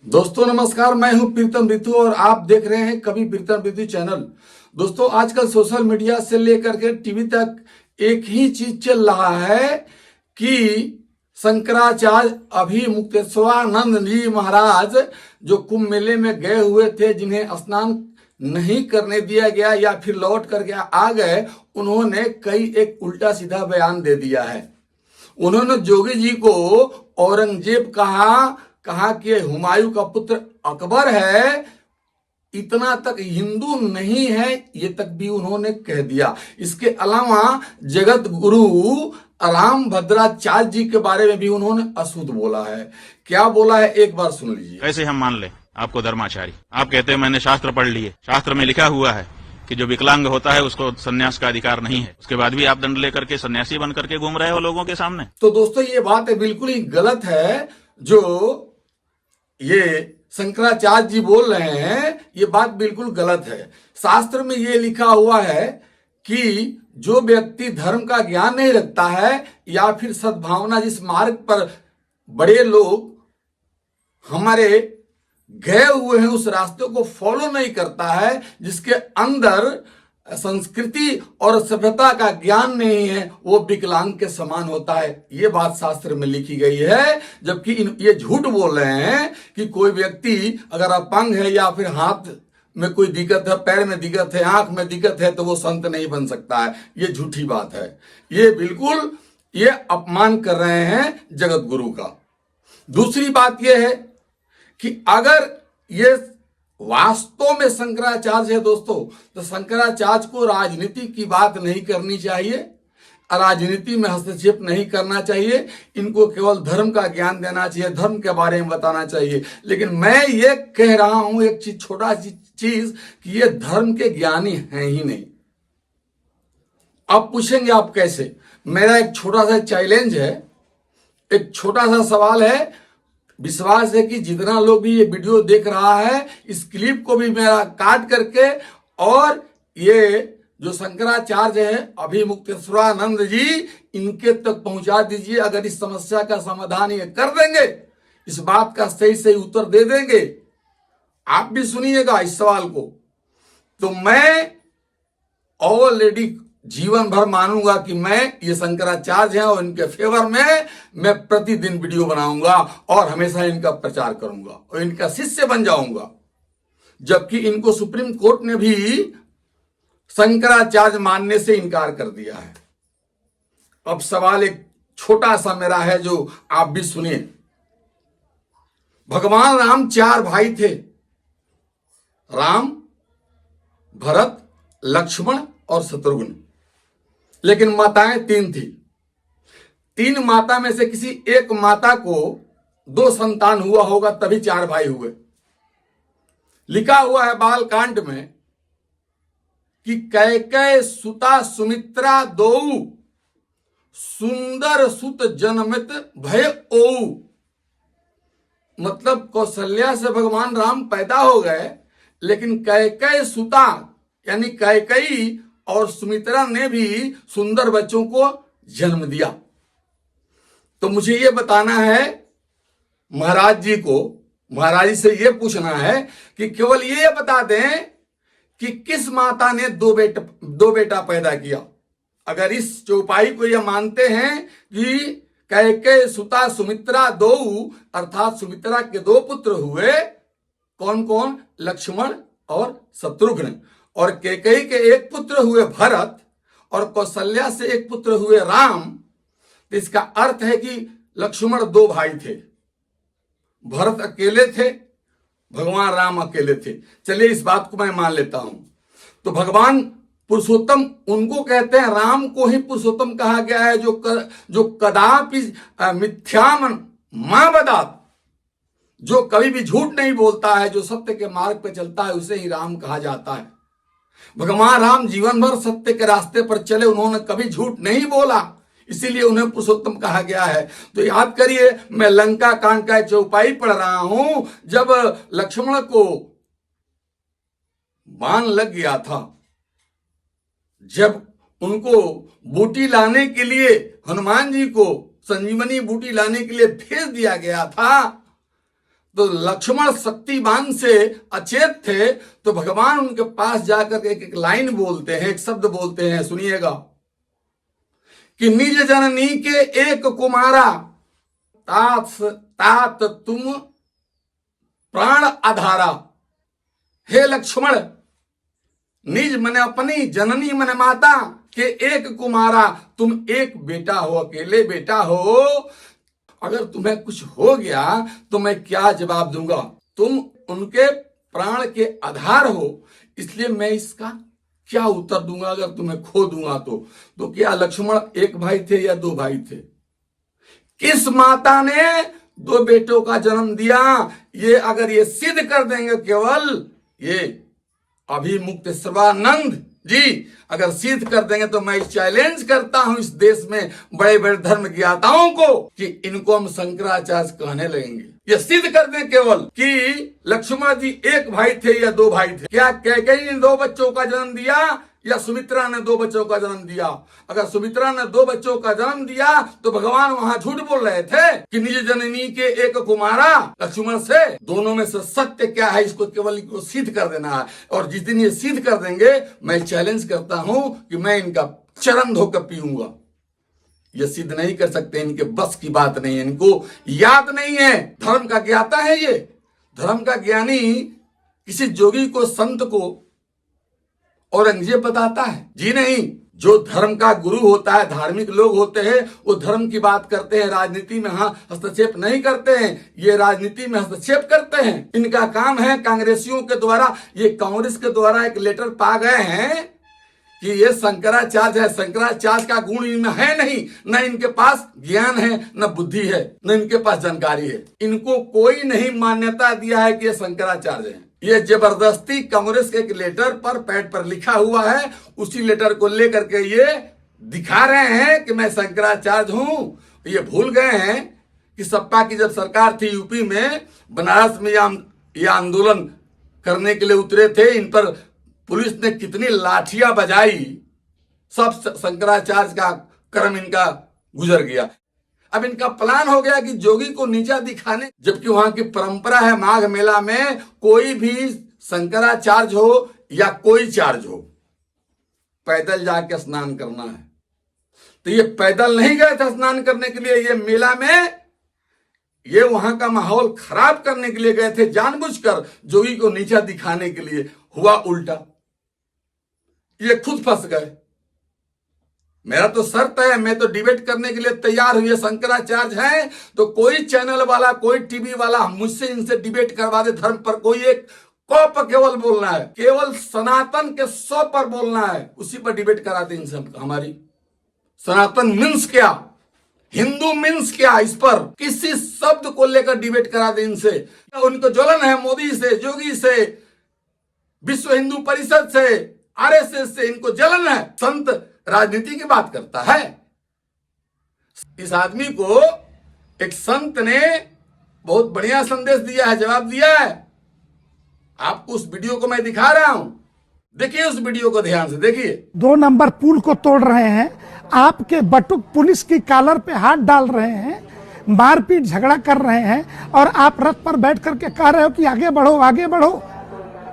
दोस्तों नमस्कार, मैं हूं प्रीतम ऋतु और आप देख रहे हैं कवि प्रीतम ऋतु चैनल। दोस्तों आजकल सोशल मीडिया से लेकर के टीवी तक एक ही चीज चल रहा है कि शंकराचार्य अभिमुक्तेश्वरानंद जी महाराज जो कुंभ मेले में गए हुए थे, जिन्हें स्नान नहीं करने दिया गया या फिर लौट करके आ गए, उन्होंने कई एक उल्टा सीधा बयान दे दिया है। उन्होंने जोगी जी को औरंगजेब कहा कि हुमायूं का पुत्र अकबर है, इतना तक हिंदू नहीं है, ये तक भी उन्होंने कह दिया। इसके अलावा जगत गुरु राम भद्राचार्य जी के बारे में भी उन्होंने अशुद्ध बोला है। क्या बोला है, एक बार सुन लीजिए। कैसे हम मान ले आपको धर्माचारी? आप कहते हैं मैंने शास्त्र पढ़ लिए, शास्त्र में लिखा हुआ है कि जो विकलांग होता है उसको सन्यास का अधिकार नहीं है। उसके बाद भी आप दंड लेकर के सन्यासी बन करके घूम रहे हो लोगों के सामने। तो दोस्तों ये बात बिल्कुल ही गलत है। जो ये शंकराचार्य जी बोल रहे हैं, ये बात बिल्कुल गलत है। शास्त्र में ये लिखा हुआ है कि जो व्यक्ति धर्म का ज्ञान नहीं रखता है या फिर सद्भावना जिस मार्ग पर बड़े लोग हमारे गए हुए हैं उस रास्ते को फॉलो नहीं करता है, जिसके अंदर संस्कृति और सभ्यता का ज्ञान नहीं है, वो विकलांग के समान होता है। ये बात शास्त्र में लिखी गई है। जबकि ये झूठ बोल रहे हैं कि कोई व्यक्ति अगर अपंग है या फिर हाथ में कोई दिक्कत है, पैर में दिक्कत है, आंख में दिक्कत है, तो वो संत नहीं बन सकता है। ये झूठी बात है। ये बिल्कुल ये अपमान कर रहे हैं जगत गुरु का। दूसरी बात यह है कि अगर ये वास्तव में शंकराचार्य है दोस्तों, तो शंकराचार्य को राजनीति की बात नहीं करनी चाहिए, राजनीति में हस्तक्षेप नहीं करना चाहिए। इनको केवल धर्म का ज्ञान देना चाहिए, धर्म के बारे में बताना चाहिए। लेकिन मैं ये कह रहा हूं एक चीज, छोटा चीज, कि ये धर्म के ज्ञानी हैं ही नहीं। अब पूछेंगे आप कैसे? मेरा एक छोटा सा चैलेंज है, एक छोटा सा सवाल है। विश्वास है कि जितना लोग भी ये वीडियो देख रहा है, इस क्लिप को भी मेरा काट करके और ये जो शंकराचार्य है अभिमुक्तेश्वरानंद जी, इनके तक पहुंचा दीजिए। अगर इस समस्या का समाधान ये कर देंगे, इस बात का सही सही उत्तर दे देंगे, आप भी सुनिएगा इस सवाल को, तो मैं ऑलरेडी जीवन भर मानूंगा कि मैं ये शंकराचार्य हैं और इनके फेवर में मैं प्रतिदिन वीडियो बनाऊंगा और हमेशा इनका प्रचार करूंगा और इनका शिष्य बन जाऊंगा। जबकि इनको सुप्रीम कोर्ट ने भी शंकराचार्य मानने से इनकार कर दिया है। अब सवाल एक छोटा सा मेरा है जो आप भी सुनिए। भगवान राम 4 भाई थे, राम, भरत, लक्ष्मण और शत्रुघ्न। लेकिन माताएं 3 थी। 3 माता में से किसी एक माता को 2 संतान हुआ होगा, तभी 4 भाई हुए। लिखा हुआ है बाल कांड में कि कैकेय सुता सुमित्रा दोऊ, सुंदर सुत जन्मित भय ओऊ। मतलब कौशल्या से भगवान राम पैदा हो गए, लेकिन कैकेय सुता यानी कैकेयी और सुमित्रा ने भी सुंदर बच्चों को जन्म दिया। तो मुझे ये बताना है महाराज जी को, महाराज जी से ये पूछना है कि केवल ये बता दें कि किस माता ने 2 बेटा पैदा किया। अगर इस चौपाई को ये मानते हैं कि कैकेय सुता सुमित्रा दोऊ, अर्थात सुमित्रा के 2 पुत्र हुए, कौन कौन? लक्ष्मण और शत्रुघ्न। और कैकेयी के 1 पुत्र हुए भरत और कौशल्या से 1 पुत्र हुए राम। तो इसका अर्थ है कि लक्ष्मण 2 भाई थे, भरत अकेले थे, भगवान राम अकेले थे। चलिए इस बात को मैं मान लेता हूं। तो भगवान पुरुषोत्तम उनको कहते हैं, राम को ही पुरुषोत्तम कहा गया है जो कदापि मिथ्याम मां बदात, जो कभी भी झूठ नहीं बोलता है, जो सत्य के मार्ग पर चलता है, उसे ही राम कहा जाता है। भगवान राम जीवन भर सत्य के रास्ते पर चले, उन्होंने कभी झूठ नहीं बोला, इसीलिए उन्हें पुरुषोत्तम कहा गया है। तो याद करिए, मैं लंका कांड का चौपाई पढ़ रहा हूं। जब लक्ष्मण को बाण लग गया था, जब उनको बूटी लाने के लिए, हनुमान जी को संजीवनी बूटी लाने के लिए भेज दिया गया था, तो लक्ष्मण शक्तिवान से अचेत थे, तो भगवान उनके पास जाकर के एक लाइन बोलते हैं, एक शब्द बोलते हैं, सुनिएगा, कि निज जननी के एक कुमारा तात तुम प्राण आधारा। हे लक्ष्मण, निज मने अपनी, जननी मने माता के एक कुमारा, तुम एक बेटा हो, अकेले बेटा हो। अगर तुम्हें कुछ हो गया तो मैं क्या जवाब दूंगा? तुम उनके प्राण के आधार हो, इसलिए मैं इसका क्या उत्तर दूंगा अगर तुम्हें खो दूंगा तो क्या लक्ष्मण एक भाई थे या दो भाई थे? किस माता ने दो बेटों का जन्म दिया? ये अगर ये सिद्ध कर देंगे केवल ये अभिमुक्त सर्वानंद जी अगर सिद्ध कर देंगे, तो मैं चैलेंज करता हूं इस देश में बड़े बड़े धर्म ज्ञाताओं को कि इनको हम शंकराचार्य कहने लगेंगे। ये सिद्ध कर दें केवल कि लक्ष्मण जी एक भाई थे या दो भाई थे। क्या कैकेयी ने दो बच्चों का जन्म दिया या सुमित्रा ने दो बच्चों का जन्म दिया? अगर सुमित्रा ने दो बच्चों का जन्म दिया तो भगवान वहां झूठ बोल रहे थे कि निज जननी के एक कुमारा लक्ष्मण से। दोनों में से सत्य क्या है, इसको केवल इनको सिद्ध कर देना है। और जिस दिन ये सिद्ध कर देंगे, मैं चैलेंज करता हूं कि मैं इनका चरण धोकर पीऊंगा। ये सिद्ध नहीं कर सकते, इनके बस की बात नहीं है, इनको याद नहीं है। धर्म का ज्ञाता है ये, धर्म का ज्ञानी किसी जोगी को, संत को औरंगजेब बताता है? जी नहीं। जो धर्म का गुरु होता है, धार्मिक लोग होते हैं, वो धर्म की बात करते हैं, राजनीति में हस्तक्षेप नहीं करते हैं। ये राजनीति में हस्तक्षेप करते हैं। इनका काम है कांग्रेसियों के द्वारा, ये कांग्रेस के द्वारा एक लेटर पा गए हैं कि ये शंकराचार्य है। शंकराचार्य का गुण इनमें है नहीं, न इनके पास ज्ञान है, न बुद्धि है, न इनके पास जानकारी है। इनको कोई नहीं मान्यता दिया है कि ये शंकराचार्य है। ये जबरदस्ती कांग्रेस के एक लेटर पर पैड पर लिखा हुआ है, उसी लेटर को लेकर के ये दिखा रहे हैं कि मैं शंकराचार्य हूं। ये भूल गए हैं कि सपा की जब सरकार थी यूपी में, बनारस में ये आंदोलन करने के लिए उतरे थे, इन पर पुलिस ने कितनी लाठियां बजाई। सब शंकराचार्य का कर्म इनका गुजर गया। अब इनका प्लान हो गया कि जोगी को नीचा दिखाने, जबकि वहां की परंपरा है माघ मेला में कोई भी शंकराचार्य हो या कोई चार्ज हो, पैदल जाके स्नान करना है। तो ये पैदल नहीं गए थे स्नान करने के लिए, ये मेला में ये वहां का माहौल खराब करने के लिए गए थे, जानबूझकर जोगी को नीचा दिखाने के लिए। हुआ उल्टा, ये खुद फंस गए। मेरा तो शर्त है, मैं तो डिबेट करने के लिए तैयार हुई। शंकराचार्य हैं तो कोई चैनल वाला, कोई टीवी वाला मुझसे इनसे डिबेट करवा दे धर्म पर। कोई एक क पर केवल बोलना है, केवल सनातन के 100 पर बोलना है, उसी पर डिबेट करा दे इनसे हमारी। सनातन मीन्स क्या, हिंदू मीन्स क्या, इस पर किसी शब्द को लेकर डिबेट करा दे इनसे। उनको ज्वलन है मोदी से, जोगी से, विश्व हिंदू परिषद से, आरएसएस से, इनको जलन है। संत राजनीति की बात करता है। इस आदमी को एक संत ने बहुत बढ़िया संदेश दिया है, जवाब दिया है। आपको उस वीडियो को मैं दिखा रहा हूं, देखिए उस वीडियो को ध्यान से देखिए। 2 नंबर पुल को तोड़ रहे हैं, आपके बटुक पुलिस की कॉलर पे हाथ डाल रहे हैं, मारपीट झगड़ा कर रहे हैं, और आप रथ पर बैठ करके कह रहे हो कि आगे बढ़ो आगे बढ़ो,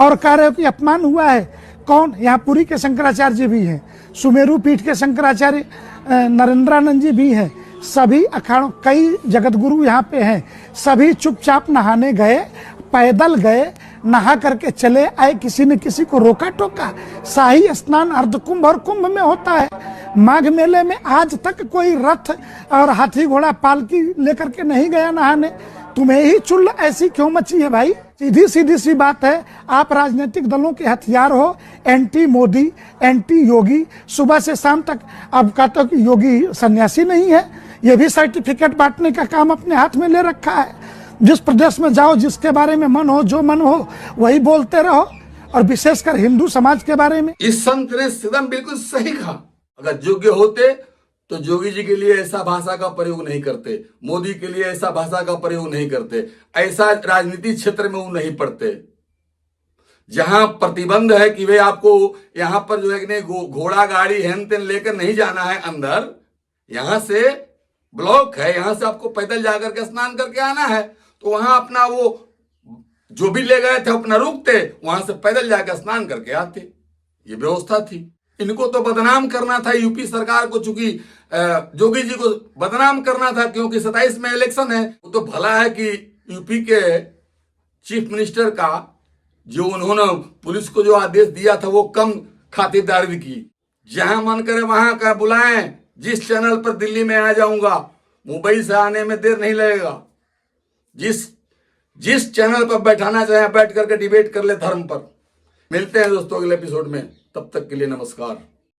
और कह रहे हो कि अपमान हुआ है। कौन? यहाँ पुरी के शंकराचार्य जी भी हैं, सुमेरु पीठ के शंकराचार्य नरेंद्रानंद जी भी हैं, सभी अखाड़ों, कई जगत गुरु यहाँ पे हैं। सभी चुपचाप नहाने गए, पैदल गए, नहा करके चले आए, किसी ने किसी को रोका टोका। शाही स्नान अर्धकुंभ और कुंभ में होता है। माघ मेले में आज तक कोई रथ और हाथी घोड़ा पालकी लेकर के नहीं गया नहाने। तुम्हें ही चुल्ल ऐसी क्यों मची है भाई? सीधी सीधी सी बात है, आप राजनीतिक दलों के हथियार हो, एंटी मोदी, एंटी योगी, सुबह से शाम तक। अब कहते हो कि योगी सन्यासी नहीं है, ये भी सर्टिफिकेट बांटने का काम अपने हाथ में ले रखा है। जिस प्रदेश में जाओ, जिसके बारे में मन हो, जो मन हो वही बोलते रहो, और विशेषकर हिंदू समाज के बारे में। इस संत ने सिदम बिल्कुल सही कहा। अगर योग्य होते तो जोगी जी के लिए ऐसा भाषा का प्रयोग नहीं करते, मोदी के लिए ऐसा भाषा का प्रयोग नहीं करते, ऐसा राजनीति क्षेत्र में वो नहीं पढ़ते। जहां प्रतिबंध है कि वे आपको यहां पर जो है घोड़ा गाड़ी हेन तेन लेकर नहीं जाना है अंदर, यहां से ब्लॉक है, यहां से आपको पैदल जाकर के स्नान करके आना है, तो वहां अपना वो जो भी ले गए थे अपना रुकते, वहां से पैदल जाकर स्नान करके आते। ये व्यवस्था थी। इनको तो बदनाम करना था यूपी सरकार को, चूंकि जोगी जी को बदनाम करना था, क्योंकि 27 में इलेक्शन है। वो तो भला है कि यूपी के चीफ मिनिस्टर का जो उन्होंने पुलिस को जो आदेश दिया था वो कम खातिरदारी की। जहां मन करे वहां का बुलाएं, जिस चैनल पर दिल्ली में आ जाऊंगा, मुंबई से आने में देर नहीं लगेगा। जिस चैनल पर बैठाना चाहे बैठ करके डिबेट कर ले धर्म पर। मिलते हैं दोस्तों अगले एपिसोड में, तब तक के लिए नमस्कार।